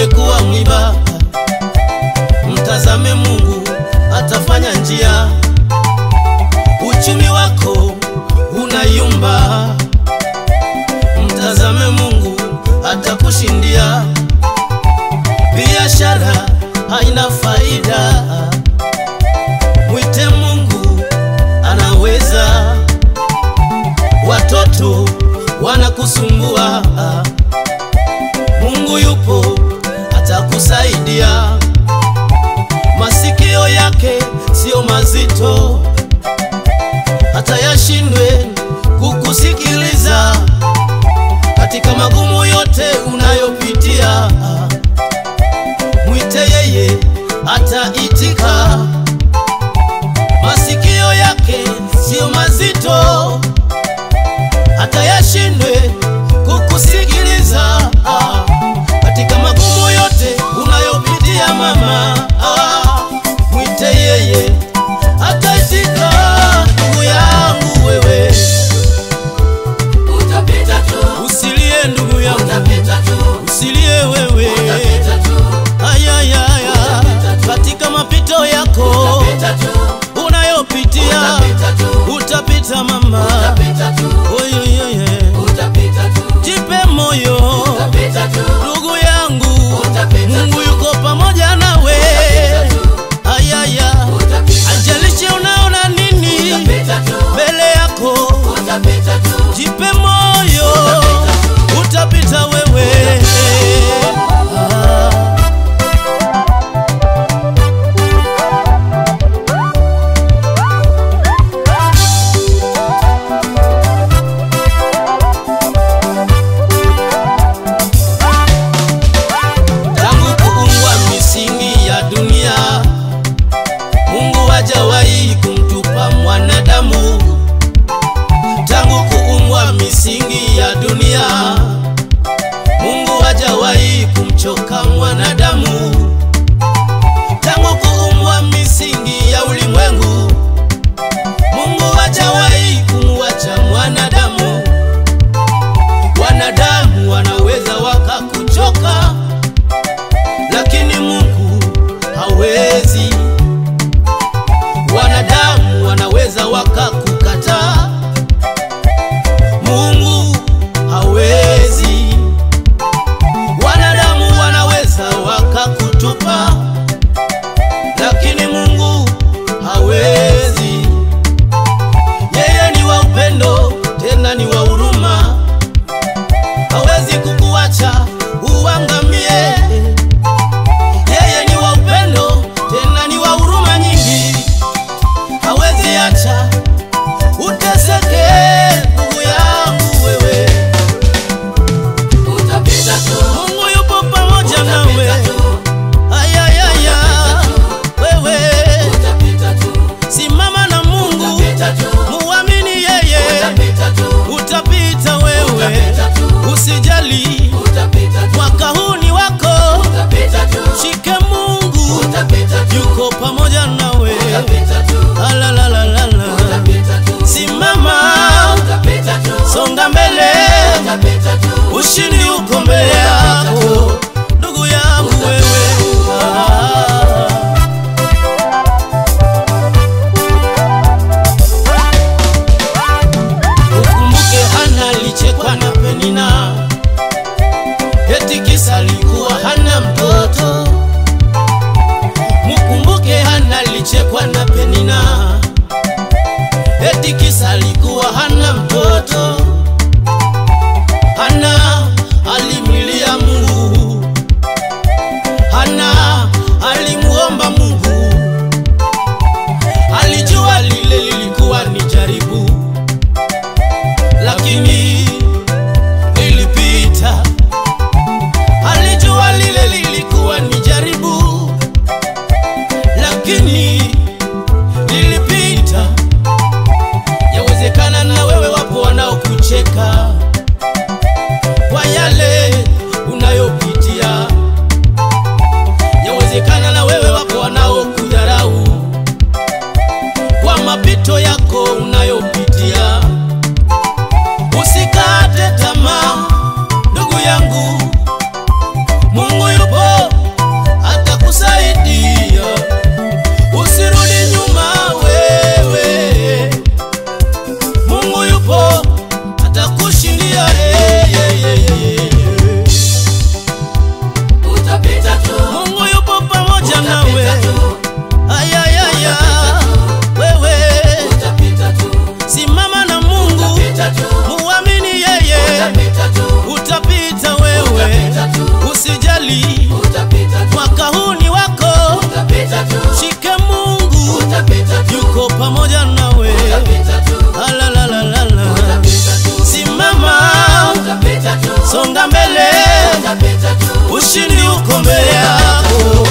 ungekuwa mwiba. Mtazame Mungu atafanya njia. Uchumi wako unayumba, mtazame Mungu atakushindia. Biashara haina faida, mwite Mungu anaweza. Watoto wanakusumbua, Mungu yupo atakusaidia. Masikio yake sio mazito, hata yashindwe kukusikiliza. Katika magumu yote unayopitia, mwite yeye ataitika. Masikio yake sio mazito, hata yashindwe kukusikiliza. Katika magumu yote unayopitia mama, mwite yeye ataitika. Ndugu yangu wewe, utapita tu. Usilie ndugu yangu, utapita tu. Usilie wewe, utapita tu. Ayaya, katika mapito yako utapita tu. unayopitia, utapita tu. Utapita mama, utapita tu. Oyoyoye, utapita tu. jipe moyo utapita tu. ndugu yangu, utapita Mungu tu. yuko pamoja nawe. utapita tu. Ayaya, utapita tu. ajalishi unaona nini utapita tu. mbele yako, utapita tu. jipe moyo, utapita wewe. Tangu kuumbwa misingi ya dunia, Mungu hajawahi kumtupa mwanadamu. Tangu kuumbwa misingi ya dunia, Mungu hajawahi kumchoka mwanadamu. Tangu kuumbwa misingi ya ulimwengu, Mungu hajawahi kumwacha mwanadamu. Wanadamu wanaweza wakakuchoka, lakini Mungu hawezi. Wanadamu wanaweza wakakukataa, Mungu hawezi. Wanadamu wanaweza wakakutupa, lakini Mungu hawezi. Yeye ni wa upendo, tena ni wa huruma, hawezi kukuacha uangamie. Yeye ni wa upendo, tena ni wa huruma nyingi, hawezi acha mbele, utapita tu, ushindi uko mbele yako.